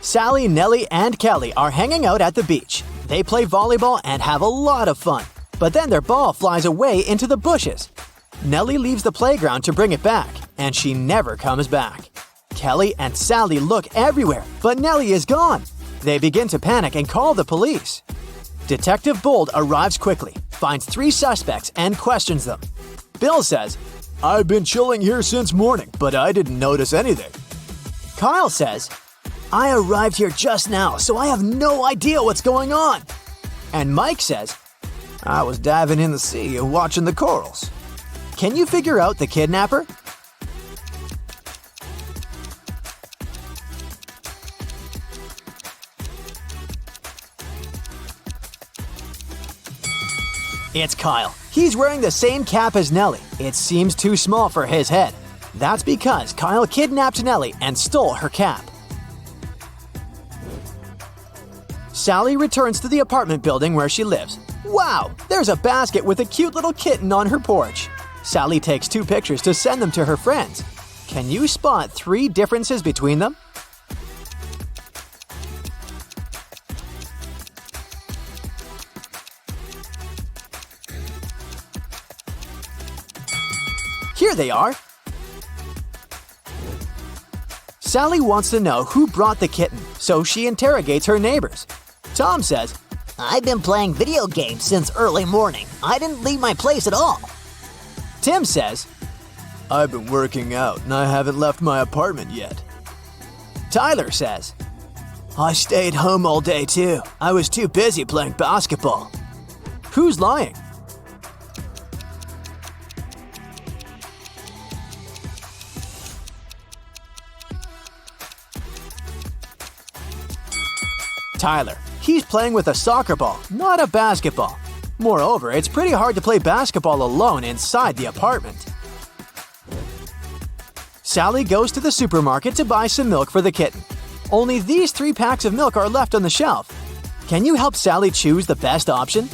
Sally, Nellie, and Kelly are hanging out at the beach. They play volleyball and have a lot of fun. But then their ball flies away into the bushes. Nellie leaves the playground to bring it back, and she never comes back. Kelly and Sally look everywhere, but Nellie is gone. They begin to panic and call the police. Detective Bold arrives quickly, finds 3 suspects, and questions them. Bill says, "I've been chilling here since morning, but I didn't notice anything." Kyle says, "I arrived here just now, so I have no idea what's going on." And Mike says, "I was diving in the sea and watching the corals." Can you figure out the kidnapper? It's Kyle. He's wearing the same cap as Nellie. It seems too small for his head. That's because Kyle kidnapped Nellie and stole her cap. Sally returns to the apartment building where she lives. Wow, there's a basket with a cute little kitten on her porch. Sally takes 2 pictures to send them to her friends. Can you spot 3 differences between them? Here they are. Sally wants to know who brought the kitten, so she interrogates her neighbors. Tom says, "I've been playing video games since early morning. I didn't leave my place at all." Tim says, "I've been working out and I haven't left my apartment yet." Tyler says, "I stayed home all day too. I was too busy playing basketball." Who's lying? Tyler. He's playing with a soccer ball, not a basketball. Moreover, it's pretty hard to play basketball alone inside the apartment. Sally goes to the supermarket to buy some milk for the kitten. Only these 3 packs of milk are left on the shelf. Can you help Sally choose the best option?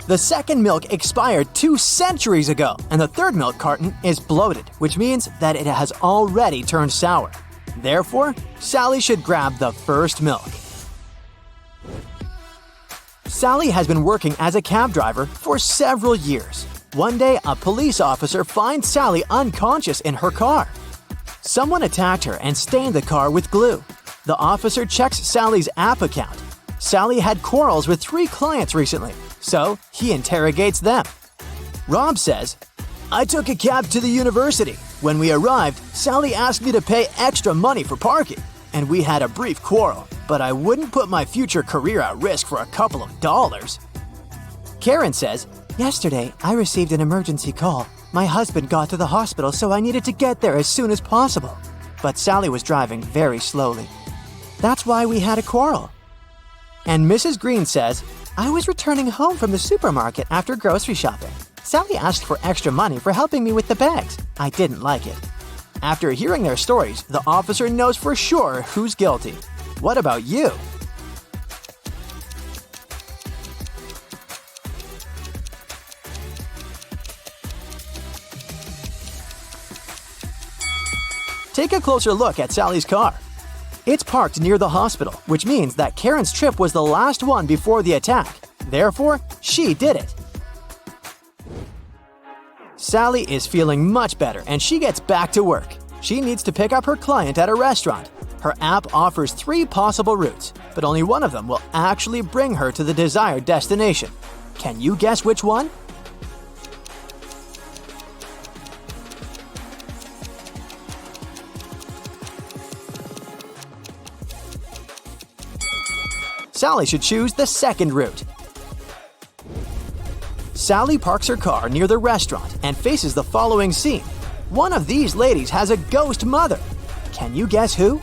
The second milk expired 2 centuries ago, and the third milk carton is bloated, which means that it has already turned sour. Therefore, Sally should grab the first milk. Sally has been working as a cab driver for several years. One day, a police officer finds Sally unconscious in her car. Someone attacked her and stained the car with glue. The officer checks Sally's app account. Sally had quarrels with 3 clients recently, so he interrogates them. Rob says, "I took a cab to the university. When we arrived, Sally asked me to pay extra money for parking, and we had a brief quarrel, but I wouldn't put my future career at risk for a couple of dollars." Karen says, "Yesterday, I received an emergency call. My husband got to the hospital, so I needed to get there as soon as possible. But Sally was driving very slowly. That's why we had a quarrel." And Mrs. Green says, "I was returning home from the supermarket after grocery shopping. Sally asked for extra money for helping me with the bags. I didn't like it." After hearing their stories, the officer knows for sure who's guilty. What about you? Take a closer look at Sally's car. It's parked near the hospital, which means that Karen's trip was the last one before the attack. Therefore, she did it. Sally is feeling much better and she gets back to work. She needs to pick up her client at a restaurant. Her app offers 3 possible routes, but only one of them will actually bring her to the desired destination. Can you guess which one? Sally should choose the second route. Sally parks her car near the restaurant and faces the following scene. One of these ladies has a ghost mother. Can you guess who?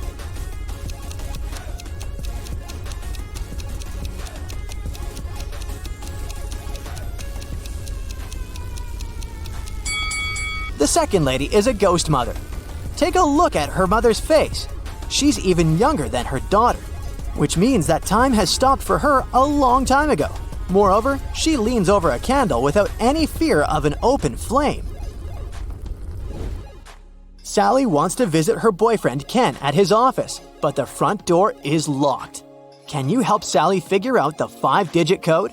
The second lady is a ghost mother. Take a look at her mother's face. She's even younger than her daughter, which means that time has stopped for her a long time ago. Moreover, she leans over a candle without any fear of an open flame. Sally wants to visit her boyfriend Ken at his office, but the front door is locked. Can you help Sally figure out the 5-digit code?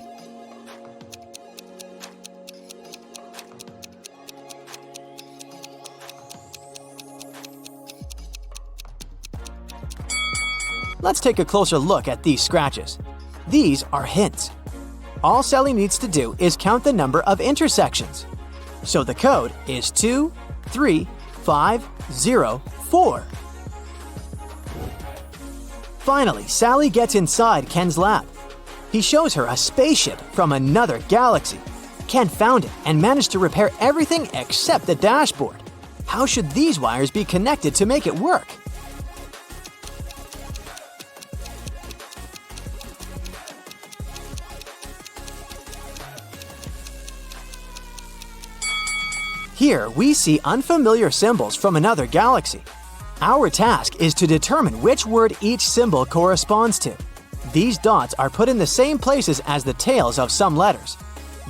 Let's take a closer look at these scratches. These are hints. All Sally needs to do is count the number of intersections. So the code is 23504. Finally, Sally gets inside Ken's lab. He shows her a spaceship from another galaxy. Ken found it and managed to repair everything except the dashboard. How should these wires be connected to make it work? Here, we see unfamiliar symbols from another galaxy. Our task is to determine which word each symbol corresponds to. These dots are put in the same places as the tails of some letters.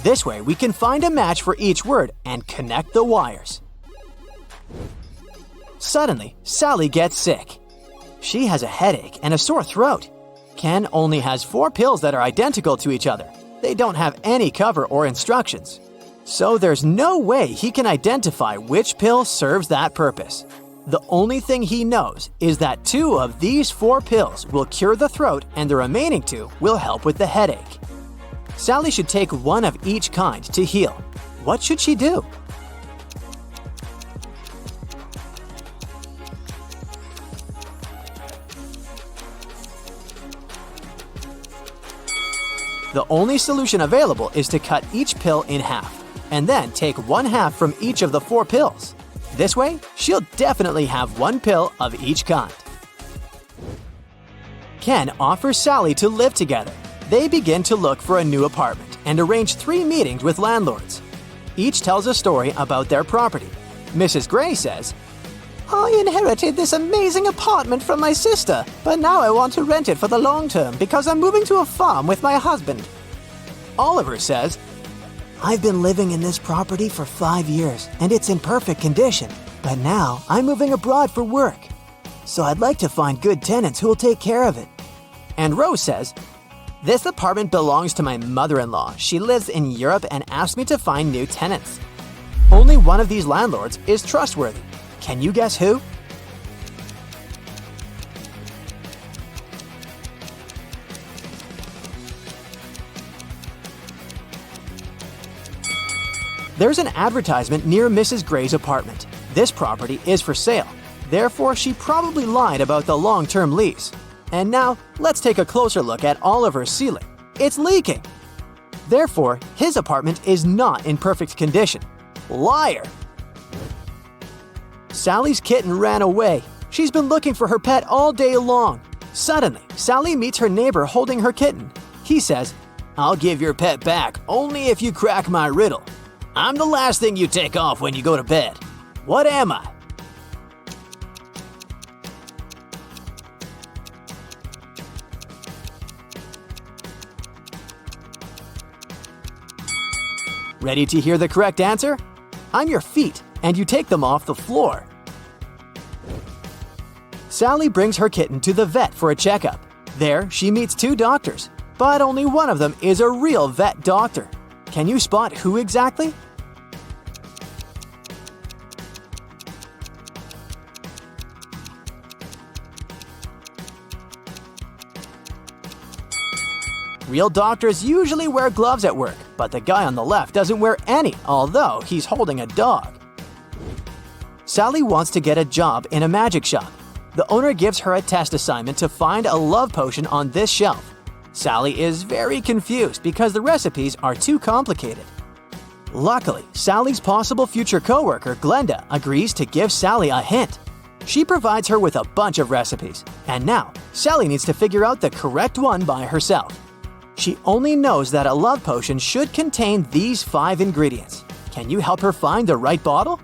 This way, we can find a match for each word and connect the wires. Suddenly, Sally gets sick. She has a headache and a sore throat. Ken only has 4 pills that are identical to each other. They don't have any cover or instructions. So there's no way he can identify which pill serves that purpose. The only thing he knows is that 2 of these 4 pills will cure the throat and the remaining 2 will help with the headache. Sally should take 1 of each kind to heal. What should she do? The only solution available is to cut each pill in half, and then take 1/2 from each of the 4 pills. This way, she'll definitely have 1 pill of each kind. Ken offers Sally to live together. They begin to look for a new apartment and arrange 3 meetings with landlords. Each tells a story about their property. Mrs. Gray says, I inherited this amazing apartment from my sister, but now I want to rent it for the long term because I'm moving to a farm with my husband. Oliver says, I've been living in this property for 5 years, and it's in perfect condition. But now I'm moving abroad for work. So I'd like to find good tenants who will take care of it. And Rose says, This apartment belongs to my mother-in-law. She lives in Europe and asked me to find new tenants. Only one of these landlords is trustworthy. Can you guess who? There's an advertisement near Mrs. Gray's apartment. This property is for sale. Therefore, she probably lied about the long-term lease. And now, let's take a closer look at Oliver's ceiling. It's leaking. Therefore, his apartment is not in perfect condition. Liar! Sally's kitten ran away. She's been looking for her pet all day long. Suddenly, Sally meets her neighbor holding her kitten. He says, I'll give your pet back only if you crack my riddle. I'm the last thing you take off when you go to bed. What am I? Ready to hear the correct answer? I'm your feet, and you take them off the floor. Sally brings her kitten to the vet for a checkup. There, she meets 2 doctors, but only one of them is a real vet doctor. Can you spot who exactly? Real doctors usually wear gloves at work, but the guy on the left doesn't wear any, although he's holding a dog. Sally wants to get a job in a magic shop. The owner gives her a test assignment to find a love potion on this shelf. Sally is very confused because the recipes are too complicated. Luckily, Sally's possible future coworker, Glenda, agrees to give Sally a hint. She provides her with a bunch of recipes, and now Sally needs to figure out the correct one by herself. She only knows that a love potion should contain these 5 ingredients. Can you help her find the right bottle?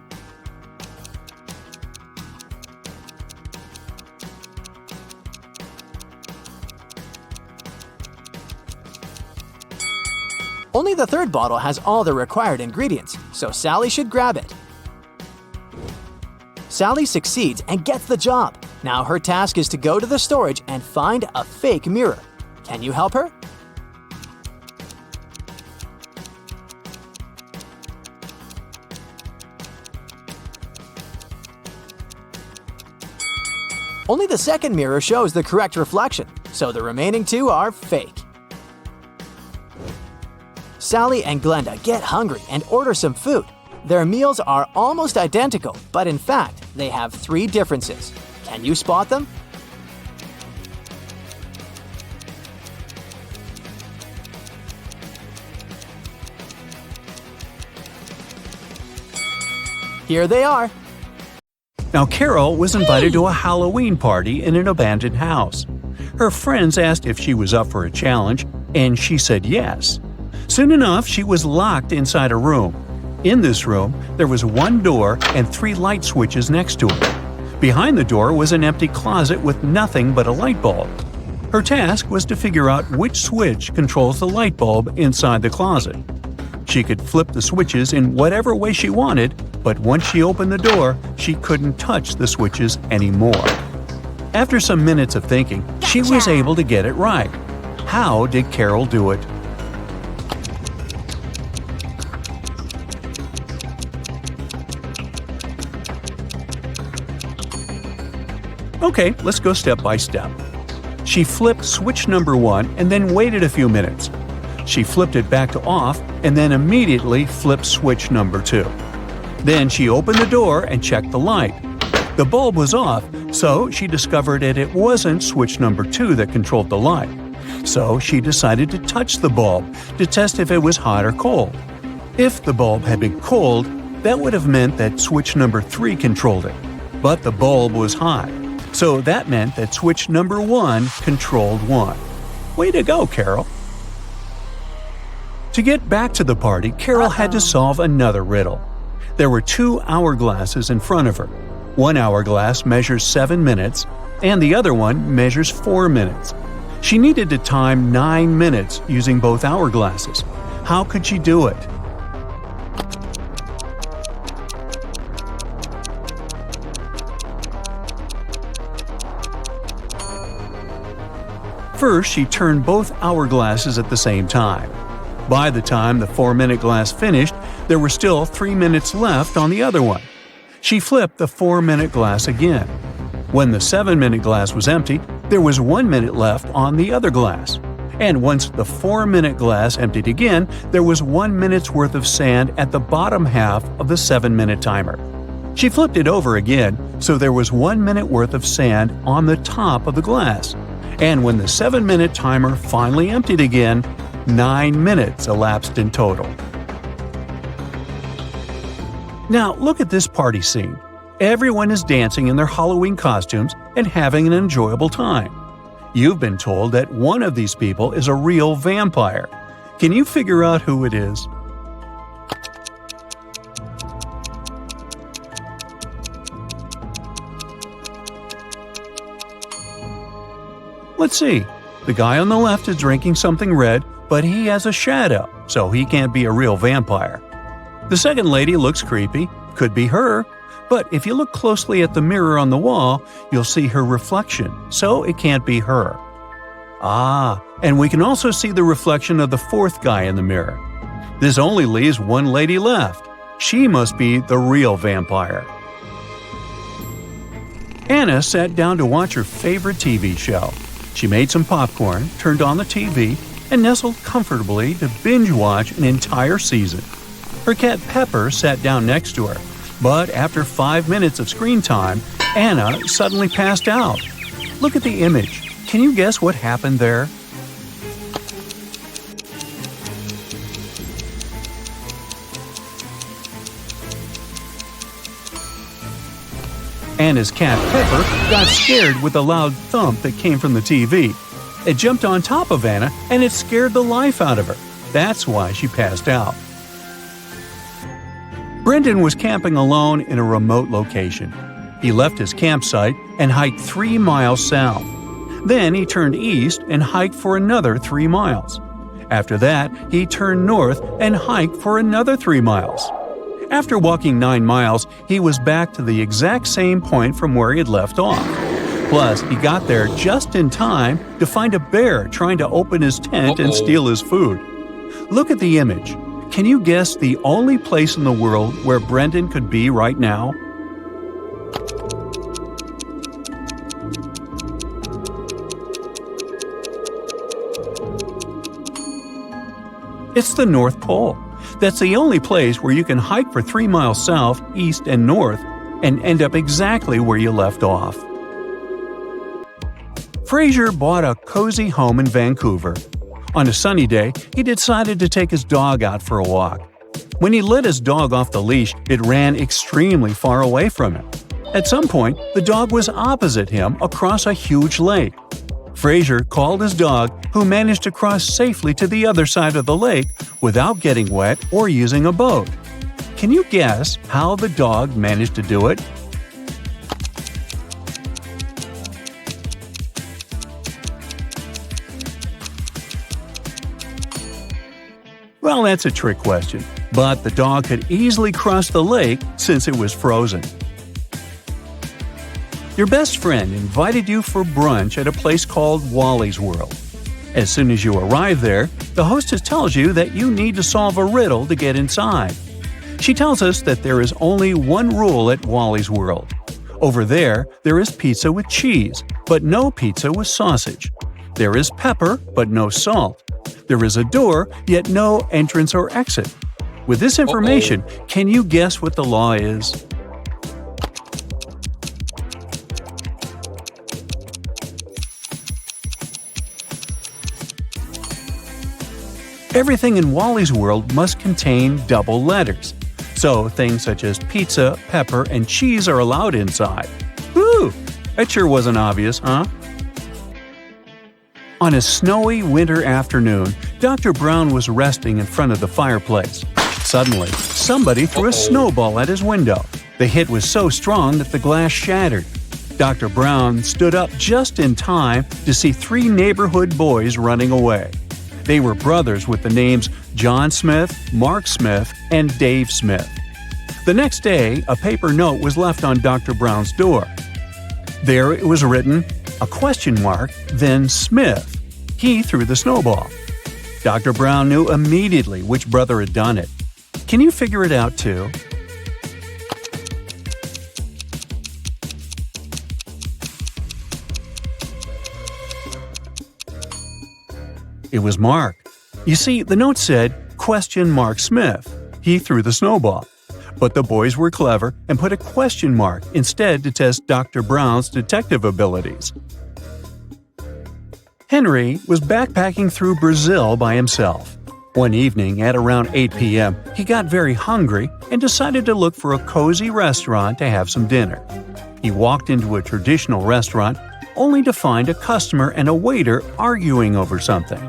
Only the third bottle has all the required ingredients, so Sally should grab it. Sally succeeds and gets the job. Now her task is to go to the storage and find a fake mirror. Can you help her? Only the second mirror shows the correct reflection, so the remaining two are fake. Sally and Glenda get hungry and order some food. Their meals are almost identical, but in fact, they have 3 differences. Can you spot them? Here they are. Now, Carol was invited to a Halloween party in an abandoned house. Her friends asked if she was up for a challenge, and she said yes. Soon enough, she was locked inside a room. In this room, there was 1 door and 3 light switches next to it. Behind the door was an empty closet with nothing but a light bulb. Her task was to figure out which switch controls the light bulb inside the closet. She could flip the switches in whatever way she wanted, but once she opened the door, she couldn't touch the switches anymore. After some minutes of thinking, she was able to get it right. How did Carol do it? Okay, let's go step by step. She flipped switch number 1 and then waited a few minutes. She flipped it back to off and then immediately flipped switch number 2. Then she opened the door and checked the light. The bulb was off, so she discovered that it wasn't switch number 2 that controlled the light. So she decided to touch the bulb to test if it was hot or cold. If the bulb had been cold, that would have meant that switch number 3 controlled it. But the bulb was hot, so that meant that switch number 1 controlled 1. Way to go, Carol! To get back to the party, Carol had to solve another riddle. There were 2 hourglasses in front of her. One hourglass measures 7 minutes, and the other one measures 4 minutes. She needed to time 9 minutes using both hourglasses. How could she do it? First, she turned both hourglasses at the same time. By the time the 4-minute glass finished, there were still 3 minutes left on the other one. She flipped the 4-minute glass again. When the 7-minute glass was empty, there was 1 minute left on the other glass. And once the 4-minute glass emptied again, there was 1 minute's worth of sand at the bottom half of the 7-minute timer. She flipped it over again, so there was 1 minute worth of sand on the top of the glass. And when the 7-minute timer finally emptied again, 9 minutes elapsed in total. Now look at this party scene. Everyone is dancing in their Halloween costumes and having an enjoyable time. You've been told that one of these people is a real vampire. Can you figure out who it is? Let's see. The guy on the left is drinking something red, but he has a shadow, so he can't be a real vampire. The second lady looks creepy, could be her, but if you look closely at the mirror on the wall, you'll see her reflection, so it can't be her. Ah, and we can also see the reflection of the fourth guy in the mirror. This only leaves one lady left. She must be the real vampire. Anna sat down to watch her favorite TV show. She made some popcorn, turned on the TV, and nestled comfortably to binge-watch an entire season. Her cat Pepper sat down next to her, but after 5 minutes of screen time, Anna suddenly passed out. Look at the image. Can you guess what happened there? Anna's cat Pepper got scared with the loud thump that came from the TV. It jumped on top of Anna and it scared the life out of her. That's why she passed out. Brendan was camping alone in a remote location. He left his campsite and hiked 3 miles south. Then he turned east and hiked for another 3 miles. After that, he turned north and hiked for another 3 miles. After walking 9 miles, he was back to the exact same point from where he had left off. Plus, he got there just in time to find a bear trying to open his tent and steal his food. Look at the image. Can you guess the only place in the world where Brendan could be right now? It's the North Pole. That's the only place where you can hike for 3 miles south, east, and north and end up exactly where you left off. Fraser bought a cozy home in Vancouver. On a sunny day, he decided to take his dog out for a walk. When he let his dog off the leash, it ran extremely far away from him. At some point, the dog was opposite him across a huge lake. Fraser called his dog, who managed to cross safely to the other side of the lake without getting wet or using a boat. Can you guess how the dog managed to do it? Well, that's a trick question, but the dog could easily cross the lake since it was frozen. Your best friend invited you for brunch at a place called Wally's World. As soon as you arrive there, the hostess tells you that you need to solve a riddle to get inside. She tells us that there is only one rule at Wally's World. Over there is pizza with cheese, but no pizza with sausage. There is pepper, but no salt. There is a door, yet no entrance or exit. With this information, can you guess what the law is? Everything in Wally's World must contain double letters. So things such as pizza, pepper, and cheese are allowed inside. Whew! That sure wasn't obvious, huh? On a snowy winter afternoon, Dr. Brown was resting in front of the fireplace. Suddenly, somebody threw a snowball at his window. The hit was so strong that the glass shattered. Dr. Brown stood up just in time to see 3 neighborhood boys running away. They were brothers with the names John Smith, Mark Smith, and Dave Smith. The next day, a paper note was left on Dr. Brown's door. There it was written, a question mark, then Smith. He threw the snowball. Dr. Brown knew immediately which brother had done it. Can you figure it out too? It was Mark. You see, the note said, question Mark Smith. He threw the snowball. But the boys were clever and put a question mark instead to test Dr. Brown's detective abilities. Henry was backpacking through Brazil by himself. One evening at around 8 p.m., he got very hungry and decided to look for a cozy restaurant to have some dinner. He walked into a traditional restaurant only to find a customer and a waiter arguing over something.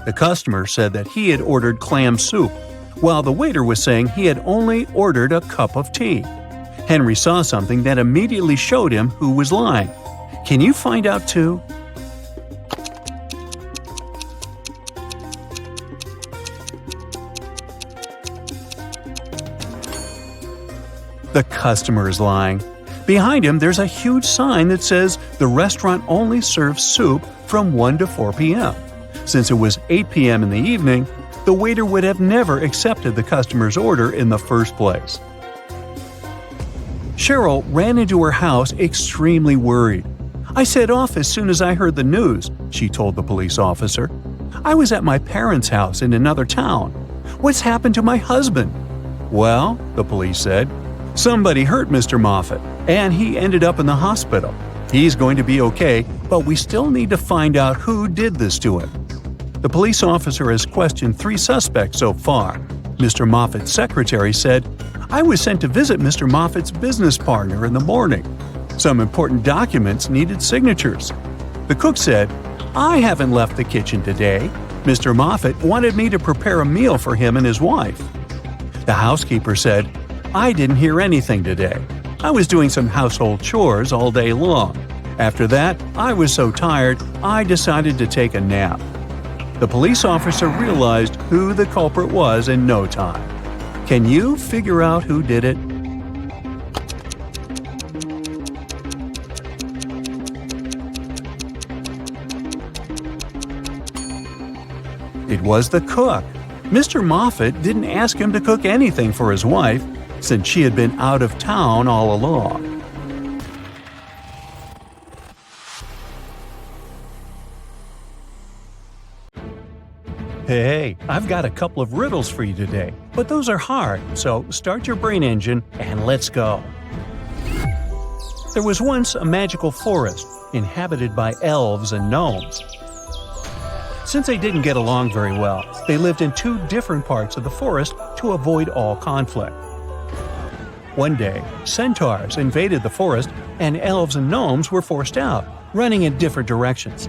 The customer said that he had ordered clam soup, while the waiter was saying he had only ordered a cup of tea. Henry saw something that immediately showed him who was lying. Can you find out too? The customer is lying. Behind him, there's a huge sign that says the restaurant only serves soup from 1 to 4 p.m. Since it was 8 p.m. in the evening, the waiter would have never accepted the customer's order in the first place. Cheryl ran into her house extremely worried. I set off as soon as I heard the news, she told the police officer. I was at my parents' house in another town. What's happened to my husband? Well, the police said, somebody hurt Mr. Moffat, and he ended up in the hospital. He's going to be okay, but we still need to find out who did this to him. The police officer has questioned 3 suspects so far. Mr. Moffat's secretary said, I was sent to visit Mr. Moffat's business partner in the morning. Some important documents needed signatures. The cook said, I haven't left the kitchen today. Mr. Moffat wanted me to prepare a meal for him and his wife. The housekeeper said, I didn't hear anything today. I was doing some household chores all day long. After that, I was so tired, I decided to take a nap. The police officer realized who the culprit was in no time. Can you figure out who did it? It was the cook. Mr. Moffat didn't ask him to cook anything for his wife, since she had been out of town all along. Hey, I've got a couple of riddles for you today, but those are hard, so start your brain engine and let's go. There was once a magical forest inhabited by elves and gnomes. Since they didn't get along very well, they lived in two different parts of the forest to avoid all conflict. One day, centaurs invaded the forest and elves and gnomes were forced out, running in different directions.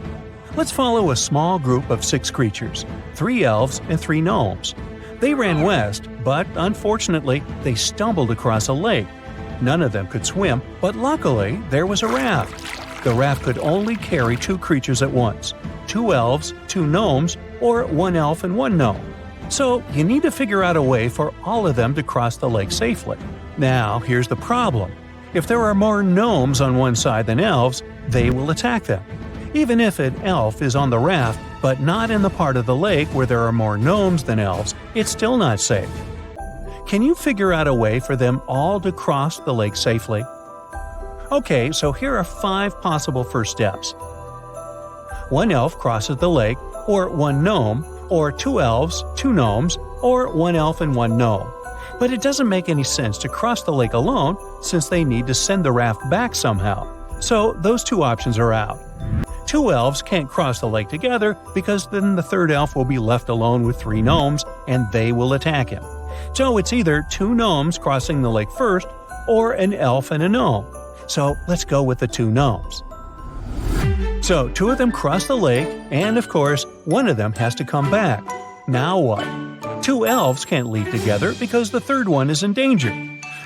Let's follow a small group of 6 creatures, 3 elves and 3 gnomes. They ran west, but unfortunately, they stumbled across a lake. None of them could swim, but luckily, there was a raft. The raft could only carry 2 creatures at once, 2 elves, 2 gnomes, or 1 elf and 1 gnome. So you need to figure out a way for all of them to cross the lake safely. Now, here's the problem. If there are more gnomes on one side than elves, they will attack them. Even if an elf is on the raft, but not in the part of the lake where there are more gnomes than elves, it's still not safe. Can you figure out a way for them all to cross the lake safely? Okay, so here are 5 possible first steps. 1 elf crosses the lake, or 1 gnome, or 2 elves, 2 gnomes, or 1 elf and 1 gnome. But it doesn't make any sense to cross the lake alone since they need to send the raft back somehow. So those 2 options are out. 2 elves can't cross the lake together because then the 3rd elf will be left alone with 3 gnomes and they will attack him. So it's either 2 gnomes crossing the lake first or an elf and a gnome. So let's go with the 2 gnomes. So 2 of them cross the lake and of course 1 of them has to come back. Now what? 2 elves can't leave together because the 3rd one is in danger.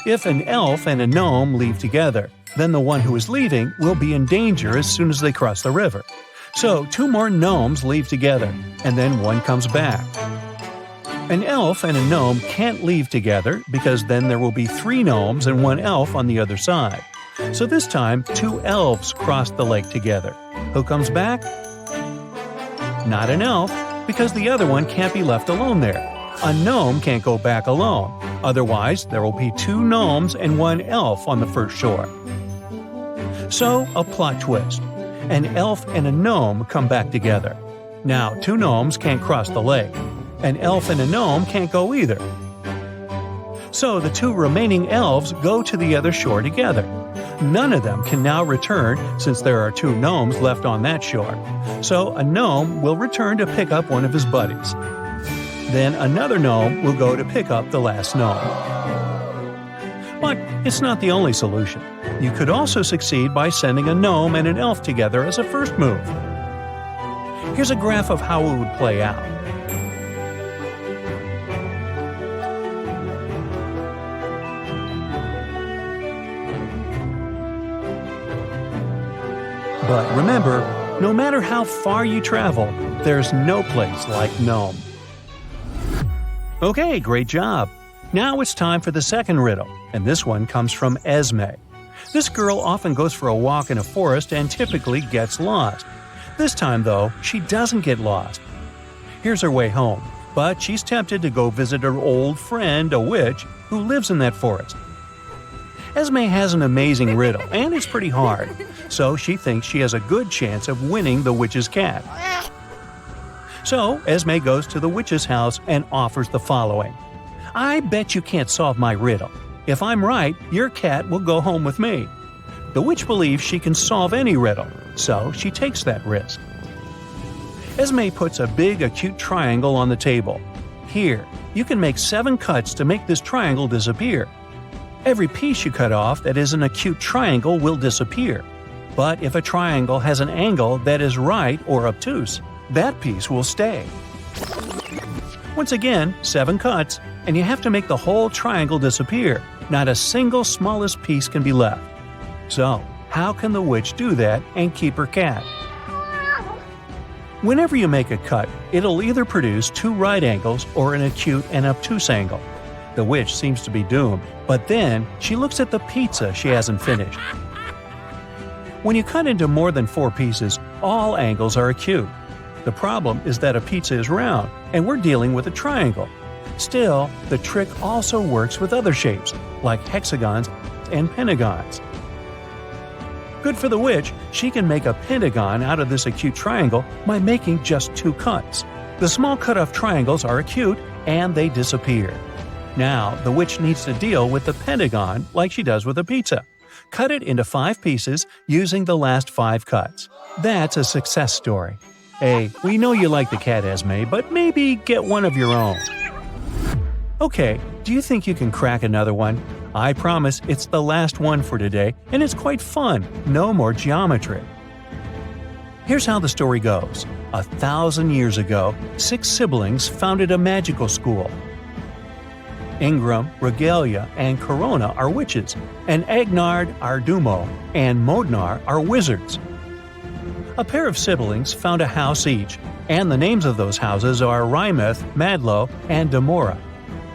If an elf and a gnome leave together, then the one who is leaving will be in danger as soon as they cross the river. So 2 more gnomes leave together, and then 1 comes back. An elf and a gnome can't leave together because then there will be 3 gnomes and 1 elf on the other side. So this time, 2 elves cross the lake together. Who comes back? Not an elf, because the other one can't be left alone there. A gnome can't go back alone. Otherwise, there will be 2 gnomes and 1 elf on the first shore. So, a plot twist. An elf and a gnome come back together. Now, 2 gnomes can't cross the lake. An elf and a gnome can't go either. So, the 2 remaining elves go to the other shore together. None of them can now return since there are 2 gnomes left on that shore. So, a gnome will return to pick up one of his buddies. Then another gnome will go to pick up the last gnome. But it's not the only solution. You could also succeed by sending a gnome and an elf together as a first move. Here's a graph of how it would play out. But remember, no matter how far you travel, there's no place like Nome. Okay, great job! Now it's time for the second riddle, and this one comes from Esme. This girl often goes for a walk in a forest and typically gets lost. This time, though, she doesn't get lost. Here's her way home, but she's tempted to go visit her old friend, a witch, who lives in that forest. Esme has an amazing riddle, and it's pretty hard, so she thinks she has a good chance of winning the witch's cat. So, Esme goes to the witch's house and offers the following. I bet you can't solve my riddle. If I'm right, your cat will go home with me. The witch believes she can solve any riddle, so she takes that risk. Esme puts a big acute triangle on the table. Here, you can make 7 cuts to make this triangle disappear. Every piece you cut off that is an acute triangle will disappear. But if a triangle has an angle that is right or obtuse, that piece will stay. Once again, 7 cuts, and you have to make the whole triangle disappear. Not a single smallest piece can be left. So, how can the witch do that and keep her cat? Whenever you make a cut, it'll either produce two right angles or an acute and obtuse angle. The witch seems to be doomed, but then she looks at the pizza she hasn't finished. When you cut into more than 4 pieces, all angles are acute. The problem is that a pizza is round, and we're dealing with a triangle. Still, the trick also works with other shapes, like hexagons and pentagons. Good for the witch, she can make a pentagon out of this acute triangle by making just 2 cuts. The small cut-off triangles are acute, and they disappear. Now, the witch needs to deal with the pentagon like she does with a pizza. Cut it into 5 pieces using the last 5 cuts. That's a success story. Hey, we know you like the cat, Esme, but maybe get one of your own. Okay, do you think you can crack another one? I promise it's the last one for today, and it's quite fun. No more geometry. Here's how the story goes. 1,000 years ago, 6 siblings founded a magical school. Ingram, Regalia, and Corona are witches, and Agnard, Ardumo, and Modnar are wizards. A pair of siblings found a house each, and the names of those houses are Rymeth, Madlo, and Damora.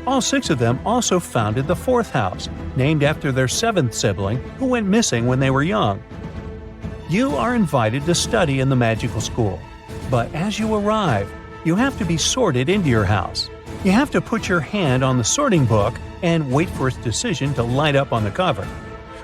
All 6 of them also founded the 4th house, named after their 7th sibling who went missing when they were young. You are invited to study in the magical school, but as you arrive, you have to be sorted into your house. You have to put your hand on the sorting book and wait for its decision to light up on the cover.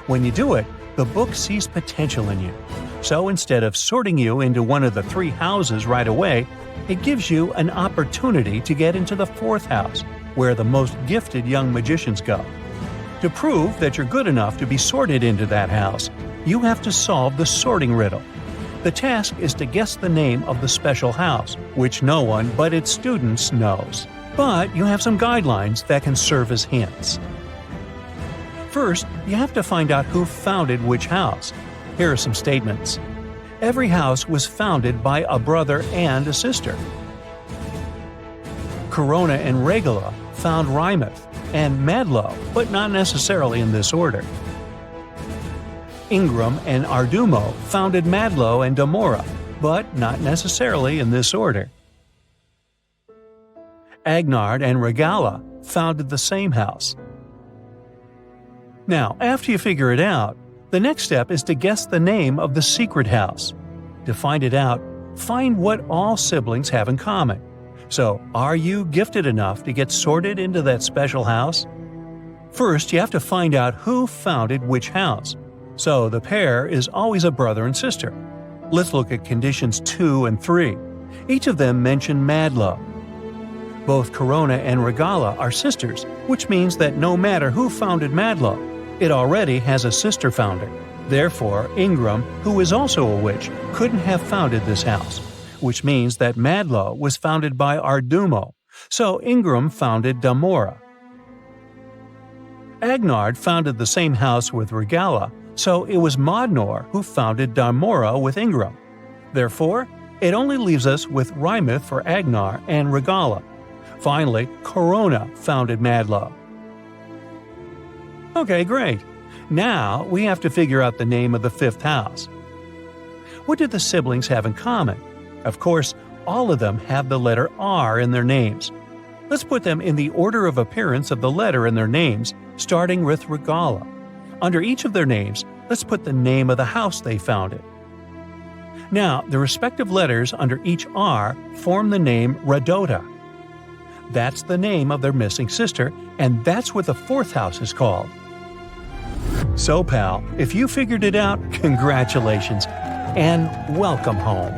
When you do it, the book sees potential in you. So instead of sorting you into one of the 3 houses right away, it gives you an opportunity to get into the 4th house, where the most gifted young magicians go. To prove that you're good enough to be sorted into that house, you have to solve the sorting riddle. The task is to guess the name of the special house, which no one but its students knows. But you have some guidelines that can serve as hints. First, you have to find out who founded which house. Here are some statements. Every house was founded by a brother and a sister. Corona and Regula found Rymeth and Madlo, but not necessarily in this order. Ingram and Ardumo founded Madlo and Damora, but not necessarily in this order. Agnard and Regala founded the same house. Now, after you figure it out, the next step is to guess the name of the secret house. To find it out, find what all siblings have in common. So, are you gifted enough to get sorted into that special house? First, you have to find out who founded which house. So, the pair is always a brother and sister. Let's look at conditions 2 and 3. Each of them mention Madlo. Both Corona and Regala are sisters, which means that no matter who founded Madlo, it already has a sister founder. Therefore, Ingram, who is also a witch, couldn't have founded this house, which means that Madlo was founded by Ardumo, so Ingram founded Damora. Agnard founded the same house with Regala, so it was Modnor who founded Damora with Ingram. Therefore, it only leaves us with Rymeth for Agnar and Regala. Finally, Corona founded Madlo. Okay, great. Now we have to figure out the name of the 5th house. What did the siblings have in common? Of course, all of them have the letter R in their names. Let's put them in the order of appearance of the letter in their names, starting with Regala. Under each of their names, let's put the name of the house they founded. Now, the respective letters under each R form the name Radota. That's the name of their missing sister, and that's what the 4th house is called. So, pal, if you figured it out, congratulations, and welcome home.